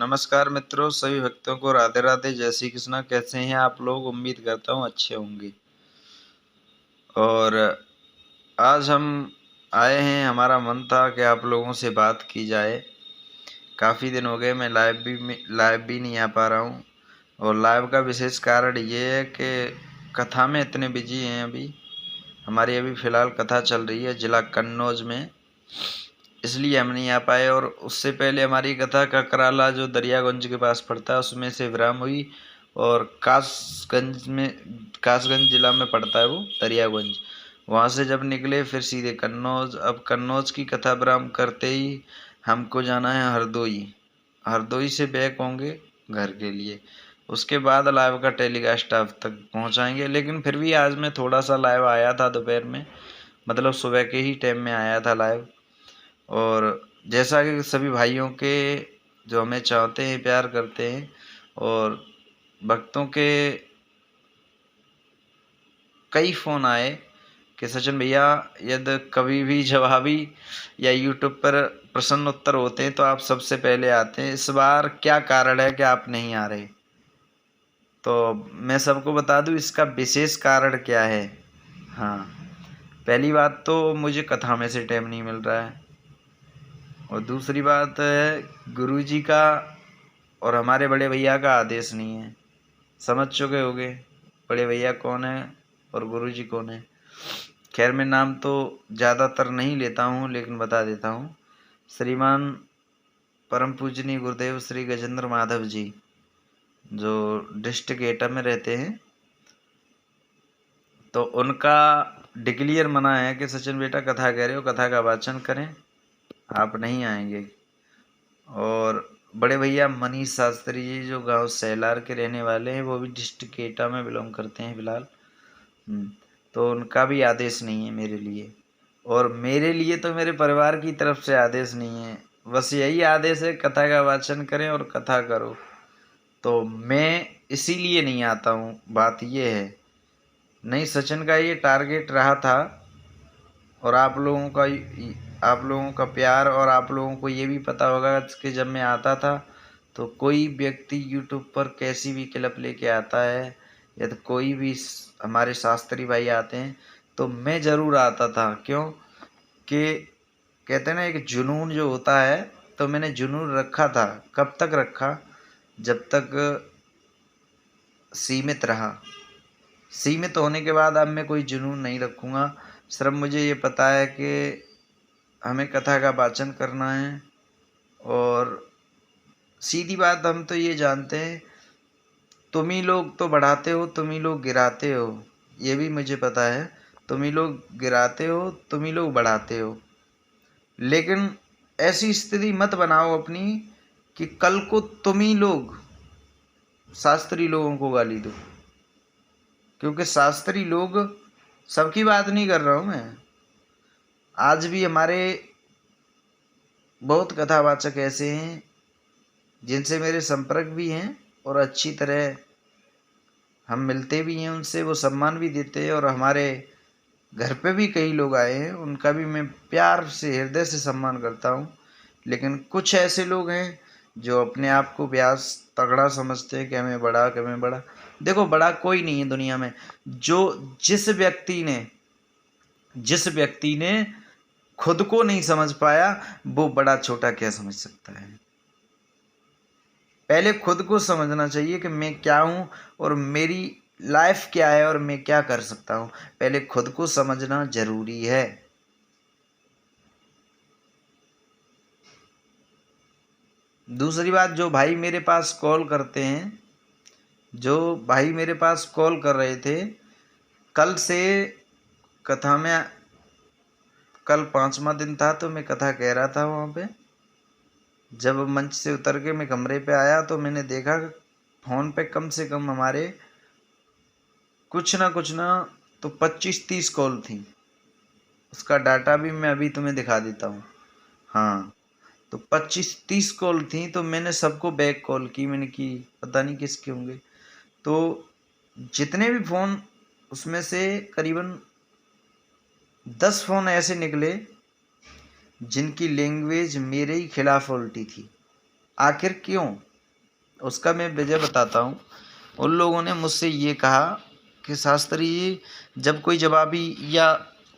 नमस्कार मित्रों, सभी भक्तों को राधे राधे। जय श्री कृष्णा। कैसे हैं आप लोग? उम्मीद करता हूँ अच्छे होंगे। और आज हम आए हैं, हमारा मन था कि आप लोगों से बात की जाए। काफ़ी दिन हो गए मैं लाइव भी नहीं आ पा रहा हूँ। और लाइव का विशेष कारण ये है कि कथा में इतने बिजी हैं। हमारी अभी फ़िलहाल कथा चल रही है ज़िला कन्नौज में, इसलिए हम नहीं आ पाए। और उससे पहले हमारी कथा ककराला जो दरियागंज के पास पड़ता है उसमें से विराम हुई। और कासगंज ज़िला में पड़ता है वो दरियागंज। वहाँ से जब निकले फिर सीधे कन्नौज। अब कन्नौज की कथा विराम करते ही हमको जाना है हरदोई। हरदोई से बैक होंगे घर के लिए। उसके बाद लाइव का टेलीकास्ट आप तक पहुँचाएंगे। लेकिन फिर भी आज मैं थोड़ा सा लाइव आया था दोपहर में, मतलब सुबह के ही टाइम में आया था लाइव। और जैसा कि सभी भाइयों के जो हमें चाहते हैं, प्यार करते हैं, और भक्तों के कई फ़ोन आए कि सचिन भैया यदि कभी भी जवाबी या यूट्यूब पर प्रश्न उत्तर होते हैं तो आप सबसे पहले आते हैं। इस बार क्या कारण है कि आप नहीं आ रहे? तो मैं सबको बता दूं इसका विशेष कारण क्या है। हाँ, पहली बात तो मुझे कथा में से टाइम नहीं मिल रहा है। और दूसरी बात है गुरुजी का और हमारे बड़े भैया का आदेश नहीं है। समझ चुके होंगे बड़े भैया कौन है और गुरुजी कौन है। खैर, मैं नाम तो ज़्यादातर नहीं लेता हूँ लेकिन बता देता हूँ। श्रीमान परम पूजनीय गुरुदेव श्री गजेंद्र माधव जी, जो डिस्ट्रिक्ट एटा में रहते हैं, तो उनका डिक्लियर मना है कि सचिन बेटा कथा कह रहे हो, कथा का वाचन करें, आप नहीं आएंगे। और बड़े भैया मनीष शास्त्री जी जो गांव सैलार के रहने वाले हैं, वो भी डिस्ट्रिक्ट एटा में बिलोंग करते हैं फिलहाल। तो उनका भी आदेश नहीं है मेरे लिए। और मेरे लिए तो मेरे परिवार की तरफ से आदेश नहीं है। बस यही आदेश है कथा का वाचन करें और कथा करो। तो मैं इसीलिए नहीं आता हूँ, बात ये है। नहीं, सचिन का ये टारगेट रहा था। और आप लोगों का प्यार, और आप लोगों को ये भी पता होगा कि जब मैं आता था तो कोई व्यक्ति यूट्यूब पर कैसी भी क्लिप लेके आता है या तो कोई भी हमारे शास्त्री भाई आते हैं तो मैं ज़रूर आता था। क्यों कि कहते हैं ना, एक जुनून जो होता है, तो मैंने जुनून रखा था। कब तक रखा? जब तक सीमित रहा। सीमित होने के बाद अब मैं कोई जुनून नहीं रखूँगा। सिर्फ मुझे ये पता है कि हमें कथा का वाचन करना है। और सीधी बात, हम तो ये जानते हैं तुम ही लोग तो बढ़ाते हो, तुम ही लोग गिराते हो। ये भी मुझे पता है, तुम ही लोग गिराते हो, तुम ही लोग बढ़ाते हो। लेकिन ऐसी स्थिति मत बनाओ अपनी कि कल को तुम ही लोग शास्त्री लोगों को गाली दो। क्योंकि शास्त्री लोग, सबकी बात नहीं कर रहा हूँ मैं, आज भी हमारे बहुत कथावाचक ऐसे हैं जिनसे मेरे संपर्क भी हैं और अच्छी तरह हम मिलते भी हैं उनसे, वो सम्मान भी देते हैं। और हमारे घर पे भी कई लोग आए हैं, उनका भी मैं प्यार से, हृदय से सम्मान करता हूँ। लेकिन कुछ ऐसे लोग हैं जो अपने आप को व्यास तगड़ा समझते हैं कि हमें बड़ा। देखो, बड़ा कोई नहीं है दुनिया में। जिस व्यक्ति ने खुद को नहीं समझ पाया, वो बड़ा छोटा क्या समझ सकता है। पहले खुद को समझना चाहिए कि मैं क्या हूँ और मेरी लाइफ क्या है और मैं क्या कर सकता हूँ। पहले खुद को समझना जरूरी है। दूसरी बात, जो भाई मेरे पास कॉल करते हैं, जो भाई मेरे पास कॉल कर रहे थे कल से, कथा में कल 5वां दिन था तो मैं कथा कह रहा था वहाँ पे। जब मंच से उतर के मैं कमरे पे आया तो मैंने देखा फ़ोन पे कम से कम हमारे कुछ ना तो 25-30 कॉल थी। उसका डाटा भी मैं अभी तुम्हें दिखा देता हूँ। हाँ, तो 25-30 कॉल थी तो मैंने सबको बैक कॉल की। मैंने की, पता नहीं किसके होंगे। तो जितने भी फ़ोन, उसमें से करीबन 10 फ़ोन ऐसे निकले जिनकी लैंग्वेज मेरे ही खिलाफ उल्टी थी। आखिर क्यों? उसका मैं वजह बताता हूँ। उन लोगों ने मुझसे ये कहा कि शास्त्री जी, जब कोई जवाबी या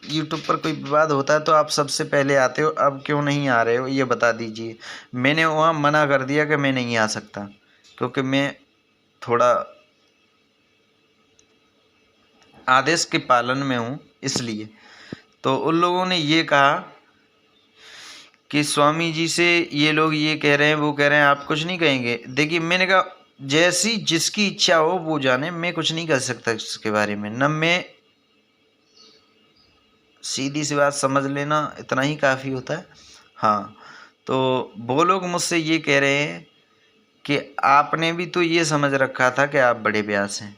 यूट्यूब पर कोई विवाद होता है तो आप सबसे पहले आते हो, अब क्यों नहीं आ रहे हो, ये बता दीजिए। मैंने वहाँ मना कर दिया कि मैं नहीं आ सकता, क्योंकि मैं थोड़ा आदेश के पालन में हूँ, इसलिए। तो उन लोगों ने ये कहा कि स्वामी जी से ये लोग ये कह रहे हैं, वो कह रहे हैं, आप कुछ नहीं कहेंगे। देखिए, मैंने कहा जैसी जिसकी इच्छा हो वो जाने, मैं कुछ नहीं कर सकता इसके बारे में। न मैं, सीधी सी बात समझ लेना, इतना ही काफ़ी होता है। हाँ, तो वो लोग मुझसे ये कह रहे हैं कि आपने भी तो ये समझ रखा था कि आप बड़े व्यास हैं।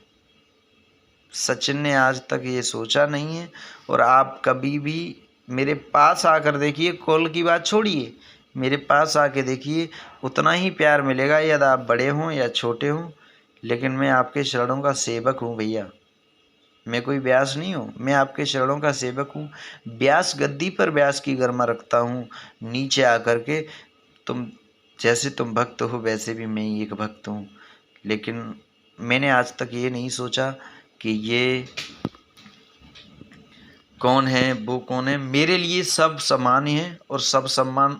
सचिन ने आज तक ये सोचा नहीं है। और आप कभी भी मेरे पास आकर देखिए, कॉल की बात छोड़िए, मेरे पास आके देखिए, उतना ही प्यार मिलेगा, यदि आप बड़े हों या छोटे हों। लेकिन मैं आपके चरणों का सेवक हूँ भैया, मैं कोई व्यास नहीं हूँ, मैं आपके चरणों का सेवक हूँ। व्यास गद्दी पर व्यास की गरिमा रखता हूँ, नीचे आकर के तुम जैसे तुम भक्त हो वैसे भी मैं एक भक्त हूँ। लेकिन मैंने आज तक ये नहीं सोचा कि ये कौन है वो कौन है। मेरे लिए सब समान हैं और सब सम्मान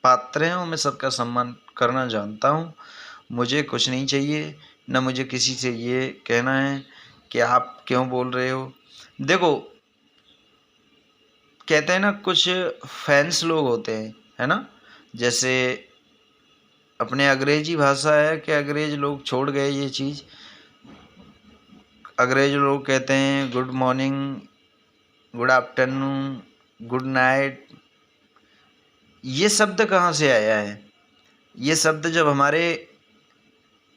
पात्र हैं, और मैं सबका सम्मान करना जानता हूँ। मुझे कुछ नहीं चाहिए, न मुझे किसी से ये कहना है कि आप क्यों बोल रहे हो। देखो, कहते हैं ना, कुछ फैंस लोग होते हैं, है ना। जैसे अपने अंग्रेजी भाषा है कि अंग्रेज लोग छोड़ गए ये चीज़। अंग्रेज लोग कहते हैं good morning, good afternoon, good night. ये शब्द कहाँ से आया है? ये शब्द जब हमारे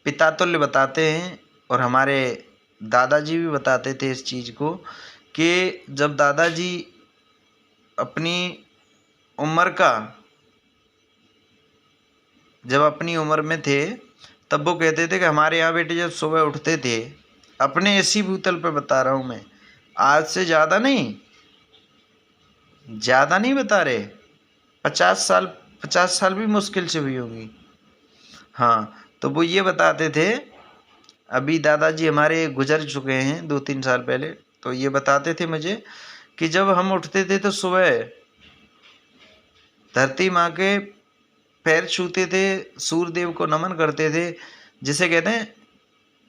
पिता तुल्य बताते हैं, और हमारे दादाजी भी बताते थे इस चीज़ को, कि जब दादाजी अपनी उम्र का जब अपनी उम्र में थे, तब वो कहते थे कि हमारे यहाँ बेटे जब सुबह उठते थे, अपने इसी भूतल पे बता रहा हूँ मैं, आज से ज़्यादा नहीं बता रहे, 50 साल भी मुश्किल से हुई होगी। हाँ, तो वो ये बताते थे, अभी दादाजी हमारे गुजर चुके हैं 2-3 साल पहले, तो ये बताते थे मुझे कि जब हम उठते थे तो सुबह धरती माँ के पैर छूते थे, सूर्यदेव को नमन करते थे, जिसे कहते हैं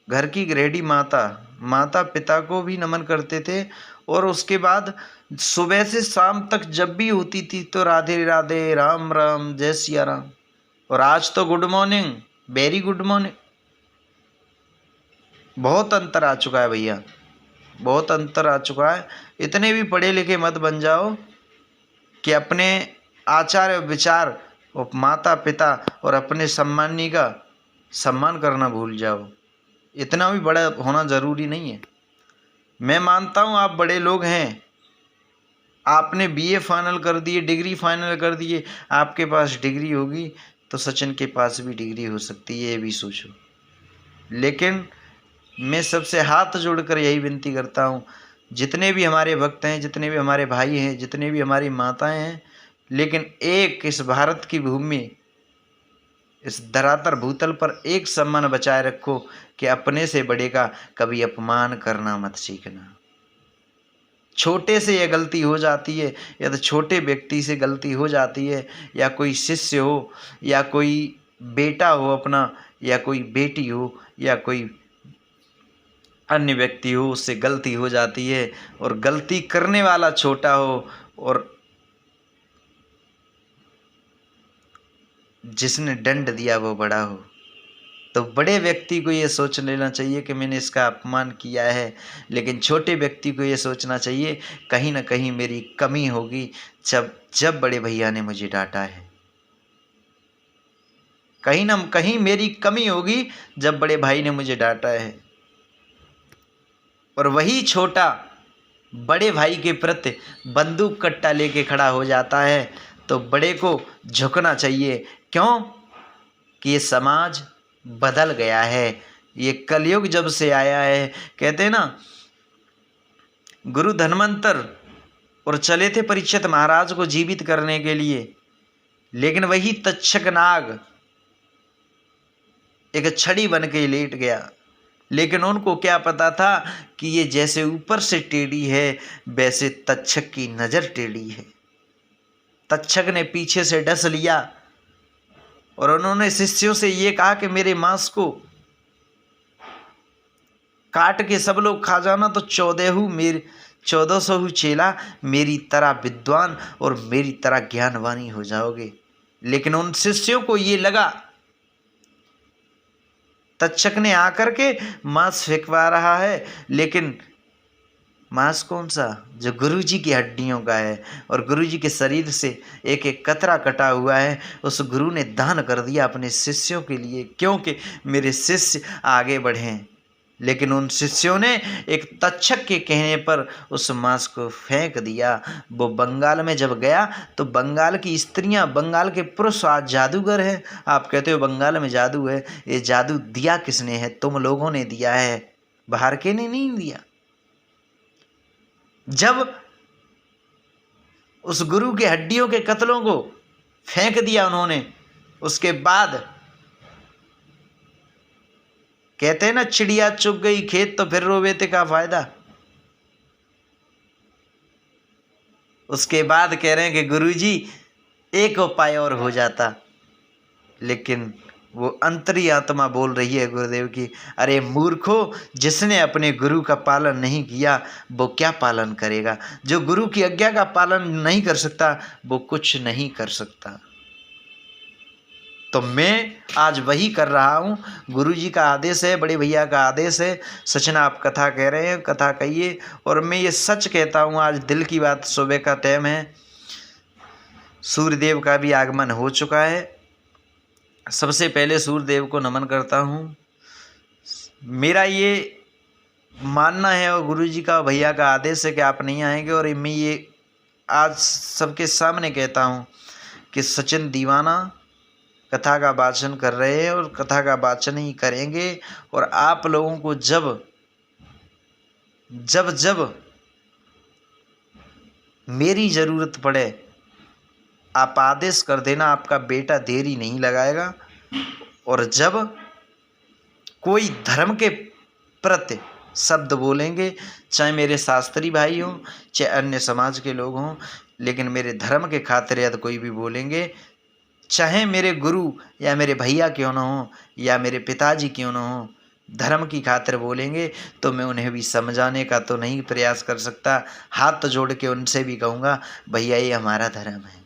घर की गृहिणी माता, माता पिता को भी नमन करते थे। और उसके बाद सुबह से शाम तक जब भी होती थी तो राधे राधे, राम राम, जय सिया राम। और आज तो good morning, very good morning. बहुत अंतर आ चुका है भैया, बहुत अंतर आ चुका है। इतने भी पढ़े लिखे मत बन जाओ कि अपने आचार विचार और माता पिता और अपने सम्मानी का सम्मान करना भूल जाओ। इतना भी बड़ा होना ज़रूरी नहीं है। मैं मानता हूँ आप बड़े लोग हैं, आपने बीए फाइनल कर दिए, डिग्री फाइनल कर दिए, आपके पास डिग्री होगी तो सचिन के पास भी डिग्री हो सकती है, ये भी सोचो। लेकिन मैं सबसे हाथ जोड़कर यही विनती करता हूँ, जितने भी हमारे भक्त हैं, जितने भी हमारे भाई हैं, जितने भी हमारी माताएं हैं, लेकिन एक इस भारत की भूमि, इस धरातल भूतल पर एक सम्मान बचाए रखो कि अपने से बड़े का कभी अपमान करना मत सीखना। छोटे से यह गलती हो जाती है, या तो छोटे व्यक्ति से गलती हो जाती है, या कोई शिष्य हो, या कोई बेटा हो अपना, या कोई बेटी हो, या कोई अन्य व्यक्ति हो, उससे गलती हो जाती है, और गलती करने वाला छोटा हो और जिसने दंड दिया वो बड़ा हो। तो बड़े व्यक्ति को ये सोच लेना चाहिए कि मैंने इसका अपमान किया है, लेकिन छोटे व्यक्ति को ये सोचना चाहिए कहीं ना कहीं मेरी कमी होगी जब बड़े भैया ने मुझे डांटा है, कहीं ना कहीं मेरी कमी होगी जब बड़े भाई ने मुझे डांटा है। और वही छोटा बड़े भाई के प्रति बंदूक कट्टा लेके खड़ा हो जाता है, तो बड़े को झुकना चाहिए। क्यों? कि ये समाज बदल गया है, ये कलयुग जब से आया है। कहते हैं ना, गुरु धन्वंतर और चले थे परीक्षित महाराज को जीवित करने के लिए, लेकिन वही तक्षक नाग एक छड़ी बन के लेट गया। लेकिन उनको क्या पता था कि ये जैसे ऊपर से टेढ़ी है वैसे तक्षक की नज़र टेढ़ी है। तक्षक ने पीछे से डस लिया और उन्होंने शिष्यों से ये कहा कि मेरे मांस को काट के सब लोग खा जाना तो 1400 चेला मेरी तरह विद्वान और मेरी तरह ज्ञानवानी हो जाओगे। लेकिन उन शिष्यों को ये लगा तक्षक ने आकर के मांस फेंकवा रहा है, लेकिन मांस कौन सा, जो गुरुजी की हड्डियों का है और गुरुजी के शरीर से एक एक कतरा कटा हुआ है, उस गुरु ने दान कर दिया अपने शिष्यों के लिए, क्योंकि मेरे शिष्य आगे बढ़ें। लेकिन उन शिष्यों ने एक तक्षक के कहने पर उस मांस को फेंक दिया। वो बंगाल में जब गया तो बंगाल की स्त्रियां, बंगाल के पुरुष आज जादूगर हैं। आप कहते हो बंगाल में जादू है, ये जादू दिया किसने है? तुम लोगों ने दिया है, बाहर के ने नहीं दिया। जब उस गुरु के हड्डियों के कतलों को फेंक दिया उन्होंने, उसके बाद कहते हैं ना, चिड़िया चुग गई खेत तो फिर रोवे ते का फायदा। उसके बाद कह रहे हैं कि गुरुजी एक उपाय और हो जाता, लेकिन वो अंतरी आत्मा बोल रही है गुरुदेव की, अरे मूर्खो, जिसने अपने गुरु का पालन नहीं किया वो क्या पालन करेगा? जो गुरु की आज्ञा का पालन नहीं कर सकता वो कुछ नहीं कर सकता। तो मैं आज वही कर रहा हूँ। गुरुजी का आदेश है, बड़े भैया का आदेश है, सचिन आप कथा कह रहे हैं, कथा कहिए। और मैं ये सच कहता हूँ, आज दिल की बात, सुबह का टाइम है, सूर्यदेव का भी आगमन हो चुका है। सबसे पहले सूर्यदेव को नमन करता हूँ। मेरा ये मानना है और गुरुजी का, भैया का आदेश है कि आप नहीं आएंगे, और मैं ये आज सबके सामने कहता हूँ कि सचिन दीवाना कथा का वाचन कर रहे हैं और कथा का वाचन ही करेंगे। और आप लोगों को जब जब जब मेरी ज़रूरत पड़े आप आदेश कर देना, आपका बेटा देरी नहीं लगाएगा। और जब कोई धर्म के प्रति शब्द बोलेंगे, चाहे मेरे शास्त्री भाई हों चाहे अन्य समाज के लोग हों, लेकिन मेरे धर्म के खातिर यदि कोई भी बोलेंगे, चाहे मेरे गुरु या मेरे भैया क्यों ना हो या मेरे पिताजी क्यों ना हो, धर्म की खातिर बोलेंगे तो मैं उन्हें भी समझाने का तो नहीं प्रयास कर सकता, हाथ जोड़ के उनसे भी कहूँगा भैया ये हमारा धर्म है।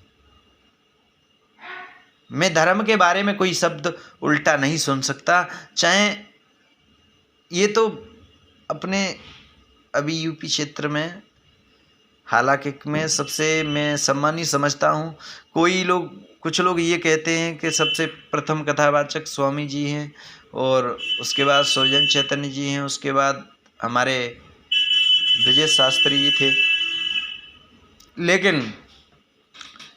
मैं धर्म के बारे में कोई शब्द उल्टा नहीं सुन सकता, चाहे ये तो अपने अभी यूपी क्षेत्र में, हालांकि मैं सबसे मैं सम्मानित समझता हूँ। कुछ लोग ये कहते हैं कि सबसे प्रथम कथावाचक स्वामी जी हैं और उसके बाद सुरजन चैतन्य जी हैं, उसके बाद हमारे ब्रजेश शास्त्री जी थे। लेकिन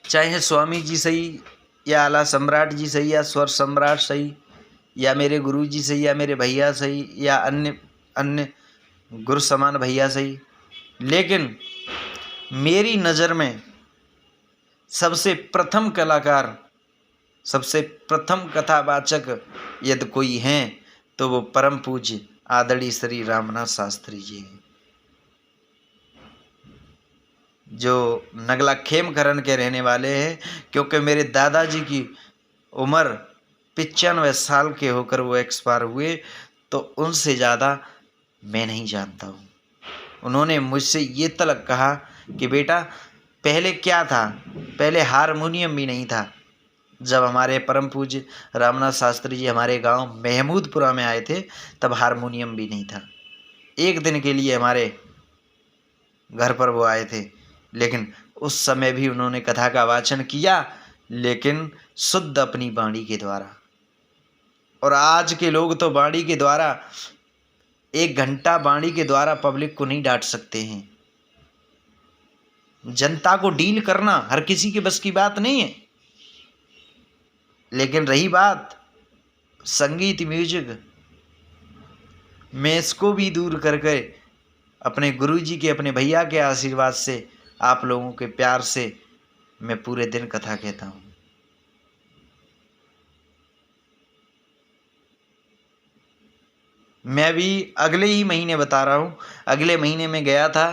चाहे स्वामी जी सही या आला सम्राट जी सही या स्वर सम्राट सही या मेरे गुरु जी सही या मेरे भैया सही या अन्य गुरु समान भैया सही, लेकिन मेरी नज़र में सबसे प्रथम कलाकार, सबसे प्रथम कथावाचक यदि कोई हैं तो वो परम पूज्य आदरणीय श्री रामनाथ शास्त्री जी हैं, जो नगला खेमकरण के रहने वाले हैं। क्योंकि मेरे दादाजी की उम्र 95 साल के होकर वो एक्सपायर हुए, तो उनसे ज़्यादा मैं नहीं जानता हूँ। उन्होंने मुझसे ये तलक कहा कि बेटा पहले क्या था, पहले हारमोनियम भी नहीं था। जब हमारे परम पूज्य रामनाथ शास्त्री जी हमारे गांव महमूदपुरा में आए थे तब हारमोनियम भी नहीं था। एक दिन के लिए हमारे घर पर वो आए थे, लेकिन उस समय भी उन्होंने कथा का वाचन किया, लेकिन शुद्ध अपनी वाणी के द्वारा। और आज के लोग तो वाणी के द्वारा 1 घंटा वाणी के द्वारा पब्लिक को नहीं डांट सकते हैं। जनता को डील करना हर किसी के बस की बात नहीं है। लेकिन रही बात संगीत, म्यूजिक, मैं इसको भी दूर करके अपने गुरुजी के, अपने भैया के आशीर्वाद से, आप लोगों के प्यार से मैं पूरे दिन कथा कहता हूँ। मैं भी अगले ही महीने बता रहा हूँ, अगले महीने में गया था।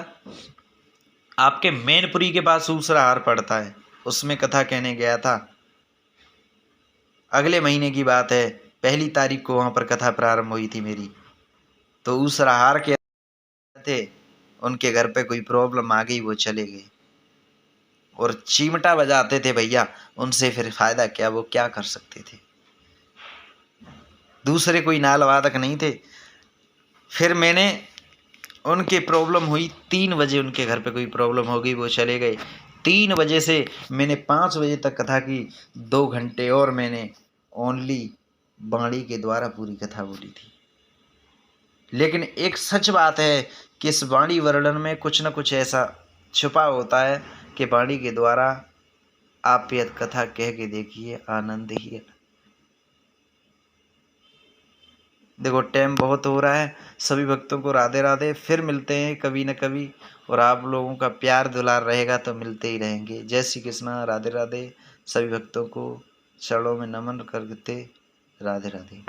आपके मैनपुरी के पास दूसरा हार पड़ता है, उसमें कथा कहने गया था। अगले महीने की बात है, 1 तारीख को वहाँ पर कथा प्रारंभ हुई थी मेरी। तो उस हार के थे, उनके घर पे कोई प्रॉब्लम आ गई, वो चले गए और चिमटा बजाते थे भैया। उनसे फिर फायदा क्या, वो क्या कर सकते थे, दूसरे कोई नाल वादक नहीं थे। फिर मैंने उनके प्रॉब्लम हुई, 3 बजे उनके घर पे कोई प्रॉब्लम हो गई, वो चले गए। 3 बजे से मैंने 5 बजे तक कथा की, 2 घंटे और मैंने ओनली बाणी के द्वारा पूरी कथा बोली थी। लेकिन एक सच बात है कि इस वाणी वर्णन में कुछ न कुछ ऐसा छुपा होता है कि वाणी के द्वारा आप यह कथा कह के देखिए, आनंद ही है। देखो टाइम बहुत हो रहा है, सभी भक्तों को राधे राधे। फिर मिलते हैं कभी न कभी, और आप लोगों का प्यार दुलार रहेगा तो मिलते ही रहेंगे। जय श्री कृष्णा, राधे राधे। सभी भक्तों को चरणों में नमन करते राधे राधे।